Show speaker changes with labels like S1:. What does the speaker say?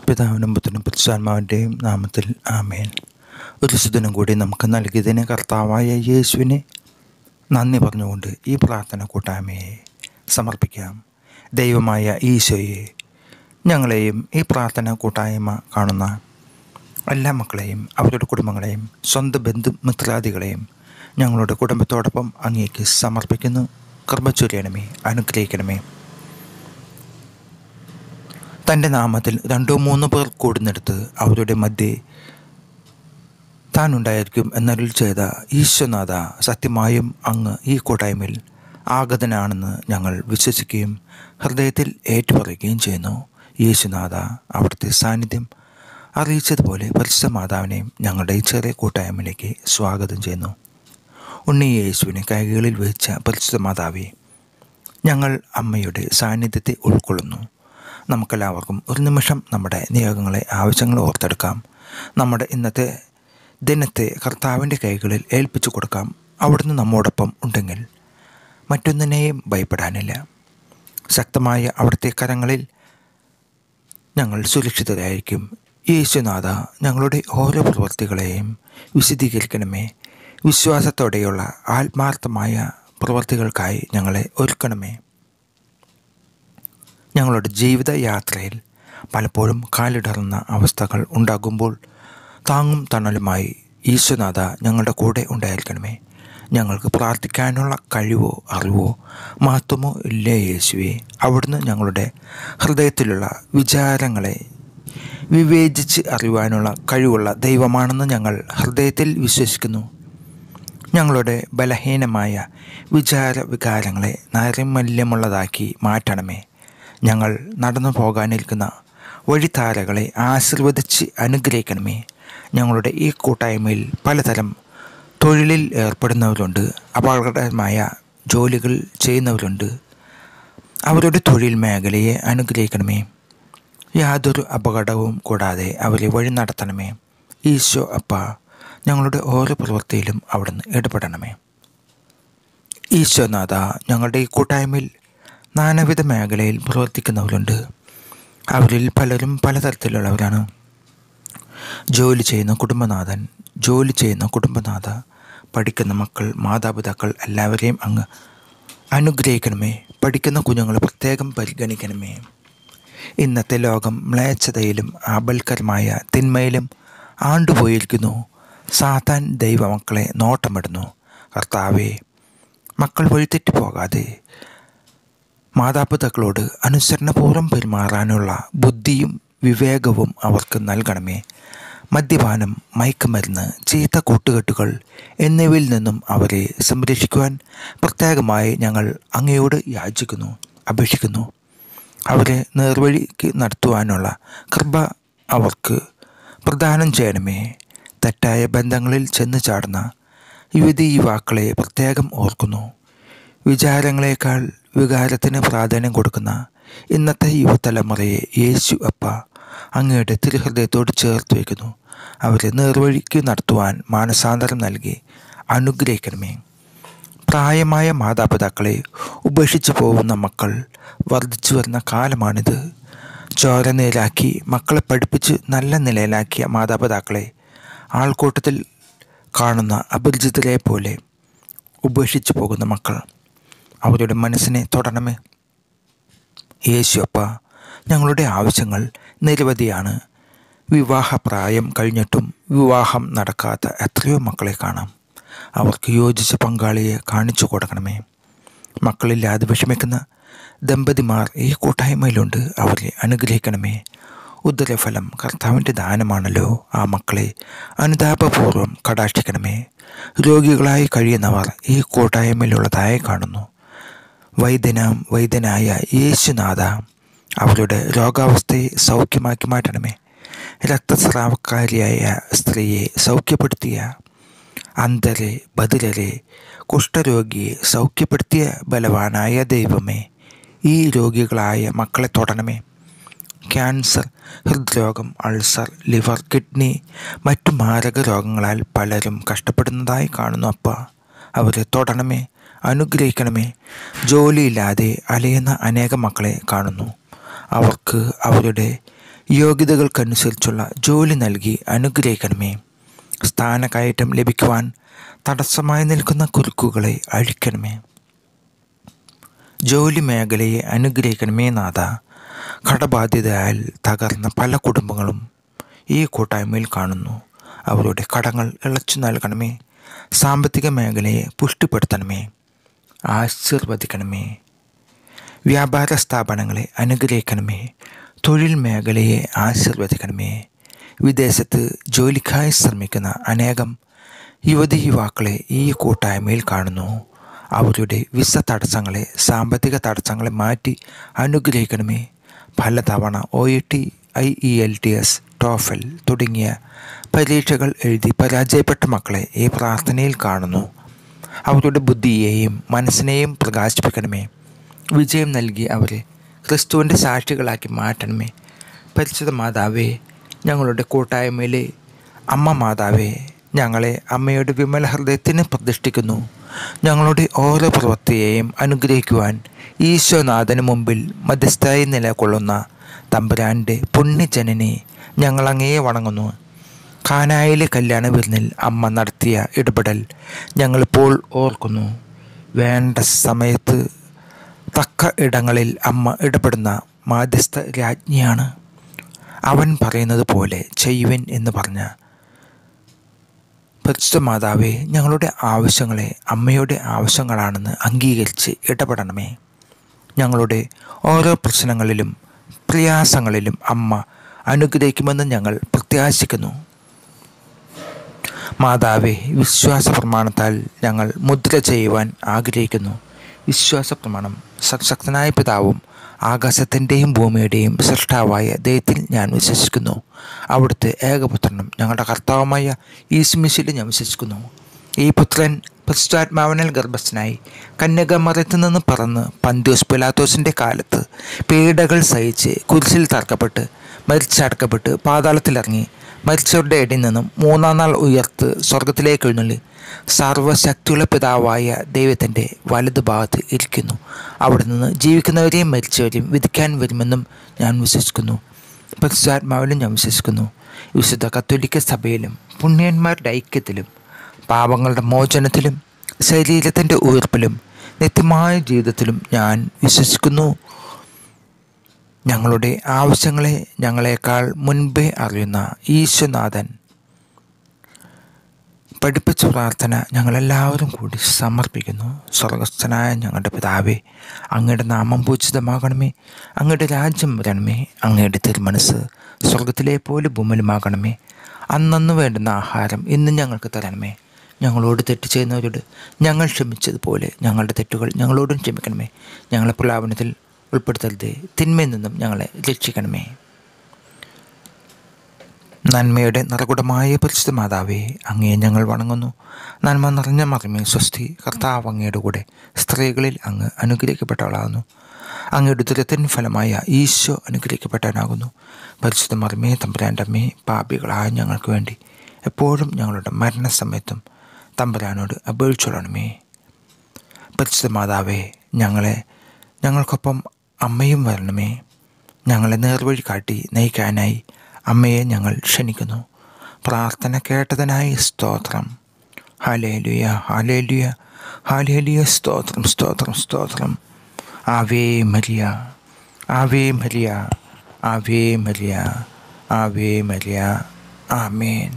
S1: പിതാവിനും പുത്രനും പരിശുദ്ധാത്മാവിൻ്റെയും നാമത്തിൽ ആമേൻ. ഒരു സുദിനം കൂടി നമുക്ക് നൽകിയതിന് കർത്താവായ യേശുവിനെ നന്ദി പറഞ്ഞുകൊണ്ട് ഈ പ്രാർത്ഥന കൂട്ടായ്മയെ സമർപ്പിക്കാം. ദൈവമായ ഈശോയെ, ഞങ്ങളെയും ഈ പ്രാർത്ഥന കൂട്ടായ്മ കാണുന്ന എല്ലാ മക്കളെയും അവരുടെ കുടുംബങ്ങളെയും സ്വന്തം ബന്ധുമിത്രാദികളെയും ഞങ്ങളുടെ കുടുംബത്തോടൊപ്പം അങ്ങേക്ക് സമർപ്പിക്കുന്നു. കൃപ ചൊരിയണമേ, അനുഗ്രഹിക്കണമേ. തൻ്റെ നാമത്തിൽ 2-3 പേർ കൂടുന്നിടത്ത് അവരുടെ മധ്യേ താനുണ്ടായിരിക്കും എന്നരുൾ ചെയ്ത ഈശ്വനാഥ, സത്യമായും അങ്ങ് ഈ കൂട്ടായ്മയിൽ ആഗതനാണെന്ന് ഞങ്ങൾ വിശ്വസിക്കുകയും ഹൃദയത്തിൽ ഏറ്റുപറയുകയും ചെയ്യുന്നു. യേശുനാഥ, അവിടുത്തെ സാന്നിധ്യം അറിയിച്ചതുപോലെ പരിശുദ്ധ മാതാവിനെയും ഞങ്ങളുടെ ഈ ചെറിയ കൂട്ടായ്മയിലേക്ക് സ്വാഗതം ചെയ്യുന്നു. ഉണ്ണി യേശുവിനെ കൈകളിൽ വഹിച്ച പരിശുദ്ധ മാതാവേ, ഞങ്ങൾ അമ്മയുടെ സാന്നിധ്യത്തെ ഉൾക്കൊള്ളുന്നു. നമുക്കെല്ലാവർക്കും ഒരു നിമിഷം നമ്മുടെ നിയോഗങ്ങളെ, ആവശ്യങ്ങളെ ഓർത്തെടുക്കാം. നമ്മുടെ ഇന്നത്തെ ദിനത്തെ കർത്താവിൻ്റെ കൈകളിൽ ഏൽപ്പിച്ചു കൊടുക്കാം. അവിടുന്ന് നമ്മോടൊപ്പം ഉണ്ടെങ്കിൽ മറ്റൊന്നിനെയും ഭയപ്പെടാനില്ല. ശക്തമായ അവിടുത്തെ കരങ്ങളിൽ ഞങ്ങൾ സുരക്ഷിതരായിരിക്കും. യേശുനാഥ, ഞങ്ങളുടെ ഓരോ പ്രവൃത്തികളെയും വിശദീകരിക്കണമേ. വിശ്വാസത്തോടെയുള്ള ആത്മാർത്ഥമായ പ്രവൃത്തികൾക്കായി ഞങ്ങളെ ഒരുക്കണമേ. ഞങ്ങളുടെ ജീവിതയാത്രയിൽ പലപ്പോഴും കാലിടറുന്ന അവസ്ഥകൾ ഉണ്ടാകുമ്പോൾ താങ്ങും തണലുമായി ഈശ്വനാഥ ഞങ്ങളുടെ കൂടെ ഉണ്ടായിരിക്കണമേ. ഞങ്ങൾക്ക് പ്രാർത്ഥിക്കാനുള്ള കഴിവോ അറിവോ മഹത്വമോ ഇല്ലേ യേശുവേ. അവിടുന്ന് ഞങ്ങളുടെ ഹൃദയത്തിലുള്ള വിചാരങ്ങളെ വിവേചിച്ച് അറിയുവാനുള്ള കഴിവുള്ള ദൈവമാണെന്ന് ഞങ്ങൾ ഹൃദയത്തിൽ വിശ്വസിക്കുന്നു. ഞങ്ങളുടെ ബലഹീനമായ വികാരങ്ങളെ നൈർമല്യമുള്ളതാക്കി മാറ്റണമേ. ഞങ്ങൾ നടന്നു പോകാനിരിക്കുന്ന വഴിത്താരകളെ ആശീർവദിച്ച് അനുഗ്രഹിക്കണമേ. ഞങ്ങളുടെ ഈ കൂട്ടായ്മയിൽ പലതരം തൊഴിലിൽ ഏർപ്പെടുന്നവരുണ്ട്, അപകടകരമായ ജോലികൾ ചെയ്യുന്നവരുണ്ട്. അവരുടെ തൊഴിൽ മേഖലയെ അനുഗ്രഹിക്കണമേ. യാതൊരു അപകടവും കൂടാതെ അവരെ വഴി നടത്തണമേ. ഈശോ അപ്പ, ഞങ്ങളുടെ ഓരോ പ്രവൃത്തിയിലും അവിടുന്ന് ഇടപെടണമേ. ഈശോനാഥ, ഞങ്ങളുടെ ഈ കൂട്ടായ്മയിൽ നാനാവിധ മേഖലയിൽ പ്രവർത്തിക്കുന്നവരുണ്ട്. അവരിൽ പലരും പലതരത്തിലുള്ളവരാണ്. ജോലി ചെയ്യുന്ന കുടുംബനാഥ, പഠിക്കുന്ന മക്കൾ, മാതാപിതാക്കൾ എല്ലാവരെയും അങ്ങ് അനുഗ്രഹിക്കണമേ. പഠിക്കുന്ന കുഞ്ഞുങ്ങളെ പ്രത്യേകം പരിഗണിക്കണമേ. ഇന്നത്തെ ലോകം മ്ലേച്ഛതയിലും ആപൽക്കരമായ തിന്മയിലും ആണ്ടുപോയിരിക്കുന്നു. സാത്താൻ ദൈവമക്കളെ നോട്ടമിടുന്നു. കർത്താവെ, മക്കൾ വഴിതെറ്റി പോകാതെ മാതാപിതാക്കളോട് അനുസരണപൂർവ്വം പെരുമാറാനുള്ള ബുദ്ധിയും വിവേകവും അവർക്ക് നൽകണമേ. മദ്യപാനം, മയക്കുമരുന്ന്, ചീത്ത കൂട്ടുകെട്ടുകൾ എന്നിവയിൽ നിന്നും അവരെ സംരക്ഷിക്കുവാൻ പ്രത്യേകമായി ഞങ്ങൾ അങ്ങയോട് യാചിക്കുന്നു, അപേക്ഷിക്കുന്നു. അവരെ നേർവഴിക്ക് നടത്തുവാനുള്ള കൃപ അവർക്ക് പ്രദാനം ചെയ്യണമേ. തെറ്റായ ബന്ധങ്ങളിൽ ചെന്ന് ചാടുന്ന യുവാക്കളെ പ്രത്യേകം ഓർക്കുന്നു. വിചാരങ്ങളെക്കാൾ വികാരത്തിന് പ്രാധാന്യം കൊടുക്കുന്ന ഇന്നത്തെ യുവതലമുറയെ യേശു അപ്പ അങ്ങയുടെ തിരുഹൃദയത്തോട് ചേർത്ത് വയ്ക്കുന്നു. അവരെ നേർവഴിക്ക് നടത്തുവാൻ മാനസാന്തരം നൽകി അനുഗ്രഹിക്കണമേ. പ്രായമായ മാതാപിതാക്കളെ ഉപേക്ഷിച്ചു പോകുന്ന മക്കൾ വർദ്ധിച്ചു വരുന്ന കാലമാണിത്. ചോര നീരാക്കി മക്കളെ പഠിപ്പിച്ച് നല്ല നിലയിലാക്കിയ മാതാപിതാക്കളെ ആൾക്കൂട്ടത്തിൽ കാണുന്ന അപരിചിതരെ പോലെ ഉപേക്ഷിച്ചു പോകുന്ന മക്കൾ, അവരുടെ മനസ്സിനെ തൊടണമേ. യേശുപ്പ, ഞങ്ങളുടെ ആവശ്യങ്ങൾ നിരവധിയാണ്. വിവാഹപ്രായം കഴിഞ്ഞിട്ടും വിവാഹം നടക്കാത്ത എത്രയോ മക്കളെ കാണാം. അവർക്ക് യോജിച്ച പങ്കാളിയെ കാണിച്ചു കൊടുക്കണമേ. മക്കളില്ലാതെ വിഷമിക്കുന്ന ദമ്പതിമാർ ഈ കൂട്ടായ്മയിലുണ്ട്. അവരെ അനുഗ്രഹിക്കണമേ. ഉദരഫലം കർത്താവിൻ്റെ ദാനമാണല്ലോ. ആ മക്കളെ അനുതാപപൂർവ്വം കടാക്ഷിക്കണമേ. രോഗികളായി കഴിയുന്നവർ ഈ കൂട്ടായ്മയിലുള്ളതായി കാണുന്നു. വൈദ്യനായ യേശുനാഥ, അവരുടെ രോഗാവസ്ഥയെ സൗഖ്യമാക്കി മാറ്റണമേ. രക്തസ്രാവക്കാരിയായ സ്ത്രീയെ സൗഖ്യപ്പെടുത്തിയ അന്ധരെ, ബധിരരെ, കുഷ്ഠരോഗിയെ സൗഖ്യപ്പെടുത്തിയ ബലവാനായ ദൈവമേ, ഈ രോഗികളായ മക്കളെ തൊടണമേ. ക്യാൻസർ, ഹൃദ്രോഗം, അൾസർ, ലിവർ, കിഡ്നി, മറ്റു മാരക രോഗങ്ങളാൽ പലരും കഷ്ടപ്പെടുന്നതായി കാണുന്നു. അപ്പ, അവരെ തൊടണമേ, അനുഗ്രഹിക്കണമേ. ജോലിയില്ലാതെ അലയുന്ന അനേകം മക്കളെ കാണുന്നു. അവർക്ക് അവരുടെ യോഗ്യതകൾക്കനുസരിച്ചുള്ള ജോലി നൽകി അനുഗ്രഹിക്കണമേ. സ്ഥാനക്കയറ്റം ലഭിക്കുവാൻ തടസ്സമായി നിൽക്കുന്ന കുരുക്കുകളെ അഴിക്കണമേ. ജോലി മേഖലയെ അനുഗ്രഹിക്കണമേ നാഥ. കടബാധ്യതയാൽ തകർന്ന പല കുടുംബങ്ങളും ഈ കൂട്ടായ്മയിൽ കാണുന്നു. അവരുടെ കടങ്ങൾ ഇളച്ചു നൽകണമേ. സാമ്പത്തിക മേഖലയെ പുഷ്ടിപ്പെടുത്തണമേ, ആശീർവദിക്കണമേ. വ്യാപാര സ്ഥാപനങ്ങളെ അനുഗ്രഹിക്കണമേ. തൊഴിൽ മേഖലയെ ആശീർവദിക്കണമേ. വിദേശത്ത് ജോലിക്കായി ശ്രമിക്കുന്ന അനേകം യുവതിയുവാക്കളെ ഈ കൂട്ടായ്മയിൽ കാണുന്നു. അവരുടെ വിസ തടസ്സങ്ങളെ, സാമ്പത്തിക തടസ്സങ്ങളെ മാറ്റി അനുഗ്രഹിക്കണമേ. പലതവണ OET, IELTS, TOEFL തുടങ്ങിയ പരീക്ഷകൾ എഴുതി പരാജയപ്പെട്ട മക്കളെ ഈ പ്രാർത്ഥനയിൽ കാണുന്നു. അവരുടെ ബുദ്ധിയെയും മനസ്സിനെയും പ്രകാശിപ്പിക്കണമേ. വിജയം നൽകി അവരെ ക്രിസ്തുവിൻ്റെ സാക്ഷികളാക്കി മാറ്റണമേ. പരിശുദ്ധ മാതാവേ, ഞങ്ങളുടെ കൂട്ടായ്മയിലെ അമ്മ മാതാവേ, ഞങ്ങളെ അമ്മയുടെ വിമല ഹൃദയത്തിന് പ്രതിഷ്ഠിക്കുന്നു. ഞങ്ങളുടെ ഓരോ പ്രവൃത്തിയെയും അനുഗ്രഹിക്കുവാൻ ഈശോനാഥന് മുമ്പിൽ മധ്യസ്ഥയായി നിലകൊള്ളുന്ന തമ്പുരാൻ്റെ പുണ്യജനനെ ഞങ്ങളങ്ങയെ വണങ്ങുന്നു. കാനായിലെ കല്യാണ വിരുന്നിൽ അമ്മ നടത്തിയ ഇടപെടൽ ഞങ്ങളിപ്പോൾ ഓർക്കുന്നു. വേണ്ട സമയത്ത് തക്ക ഇടങ്ങളിൽ അമ്മ ഇടപെടുന്ന മാധ്യസ്ഥ രാജ്ഞിയാണ്. അവൻ പറയുന്നത് പോലെ ചെയ്യുവൻ എന്ന് പറഞ്ഞ പരിശുദ്ധ മാതാവേ, ഞങ്ങളുടെ ആവശ്യങ്ങളെ അമ്മയുടെ ആവശ്യങ്ങളാണെന്ന് അംഗീകരിച്ച് ഇടപെടണമേ. ഞങ്ങളുടെ ഓരോ പ്രശ്നങ്ങളിലും പ്രയാസങ്ങളിലും അമ്മ അനുഗ്രഹിക്കുമെന്ന് ഞങ്ങൾ പ്രത്യാശിക്കുന്നു. മാതാവേ, വിശ്വാസ പ്രമാണത്താൽ ഞങ്ങൾ മുദ്ര ചെയ്യുവാൻ ആഗ്രഹിക്കുന്നു. വിശ്വാസ പ്രമാണം: സർവശക്തനായ പിതാവും ആകാശത്തിൻ്റെയും ഭൂമിയുടെയും സൃഷ്ടാവായ ദൈവത്തിൽ ഞാൻ വിശ്വസിക്കുന്നു. അവിടുത്തെ ഏകപുത്രനും ഞങ്ങളുടെ കർത്താവുമായ യേശുമിശിഹായിൽ ഞാൻ വിശ്വസിക്കുന്നു. ഈ പുത്രൻ പരിശുദ്ധാത്മാവിനാൽ ഗർഭസ്ഥനായി കന്യകമറിയത്തു നിന്ന് പിറന്ന് പന്തിയോസ് പിലാത്തോസിൻ്റെ കാലത്ത് പീഡകൾ സഹിച്ച് കുരിശിൽ തറക്കപ്പെട്ട് മരിച്ചടക്കപ്പെട്ട് പാതാളത്തിലിറങ്ങി മരിച്ചവരുടെ ഇടയിൽ നിന്നും മൂന്നാം നാൾ ഉയർത്ത് സ്വർഗത്തിലേക്ക് എഴുന്നള്ളി സർവശക്തിയുള്ള പിതാവായ ദൈവത്തിൻ്റെ വലതുഭാഗത്ത് ഇരിക്കുന്നു. അവിടെ നിന്ന് ജീവിക്കുന്നവരെയും മരിച്ചവരെയും വിധിക്കാൻ വരുമെന്നും ഞാൻ വിശ്വസിക്കുന്നു. പരിശുദ്ധാത്മാവിലും ഞാൻ വിശ്വസിക്കുന്നു. വിശുദ്ധ കത്തോലിക്ക സഭയിലും പുണ്യന്മാരുടെ ഐക്യത്തിലും പാപങ്ങളുടെ മോചനത്തിലും ശരീരത്തിൻ്റെ ഉയർപ്പിലും നിത്യമായ ജീവിതത്തിലും ഞാൻ വിശ്വസിക്കുന്നു. ഞങ്ങളുടെ ആവശ്യങ്ങളെ ഞങ്ങളെക്കാൾ മുൻപേ അറിയുന്ന ഈശോനാഥൻ പഠിപ്പിച്ച പ്രാർത്ഥന ഞങ്ങളെല്ലാവരും കൂടി സമർപ്പിക്കുന്നു. സ്വർഗസ്ഥനായ ഞങ്ങളുടെ പിതാവേ, അങ്ങയുടെ നാമം പൂജിതമാകണമേ. അങ്ങയുടെ രാജ്യം വരണമേ. അങ്ങയുടെ തിരുമനസ്സ് സ്വർഗത്തിലെ പോലെ ഭൂമിയിലുമാകണമേ. അന്നന്ന് വേണ്ടുന്ന ആഹാരം ഇന്നും ഞങ്ങൾക്ക് തരണമേ. ഞങ്ങളോട് തെറ്റ് ചെയ്യുന്നവരോട് ഞങ്ങൾ ക്ഷമിച്ചതുപോലെ ഞങ്ങളുടെ തെറ്റുകൾ ഞങ്ങളോടും ക്ഷമിക്കണമേ. ഞങ്ങളെ പ്രലോഭനത്തിൽ ഉൾപ്പെടുത്തരുതേ, തിന്മയിൽ നിന്നും ഞങ്ങളെ രക്ഷിക്കണമേ. നന്മയുടെ നിറകുടമായ പരിശുദ്ധ മാതാവേ, അങ്ങയെ ഞങ്ങൾ വണങ്ങുന്നു. നന്മ നിറഞ്ഞ മറിമേ സ്വസ്തി. കർത്താവ് അങ്ങയുടെ കൂടെ സ്ത്രീകളിൽ അങ്ങ് അനുഗ്രഹിക്കപ്പെട്ടവളാകുന്നു. അങ്ങയുടെ ദുരിതത്തിൻ ഫലമായ ഈശോ അനുഗ്രഹിക്കപ്പെട്ടവനാകുന്നു. പരിശുദ്ധ മറിമേ തമ്പുരാൻ്റെ അമ്മേ, പാപികളായ ഞങ്ങൾക്ക് വേണ്ടി എപ്പോഴും ഞങ്ങളുടെ മരണസമയത്തും തമ്പുരാനോട് അപേക്ഷിച്ചോളണമേ. പരിശുദ്ധ മാതാവേ, ഞങ്ങൾക്കൊപ്പം അമ്മയും വരണമേ. ഞങ്ങളെ നേർവഴി കാട്ടി നയിക്കാനായി അമ്മയെ ഞങ്ങൾ ക്ഷണിക്കുന്നു. പ്രാർത്ഥന കേട്ടതിനായി സ്തോത്രം. Hallelujah, hallelujah, hallelujah. സ്തോത്രം, സ്തോത്രം, സ്തോത്രം. Ave Maria, Ave Maria, Ave Maria, Ave Maria. ആമേൻ.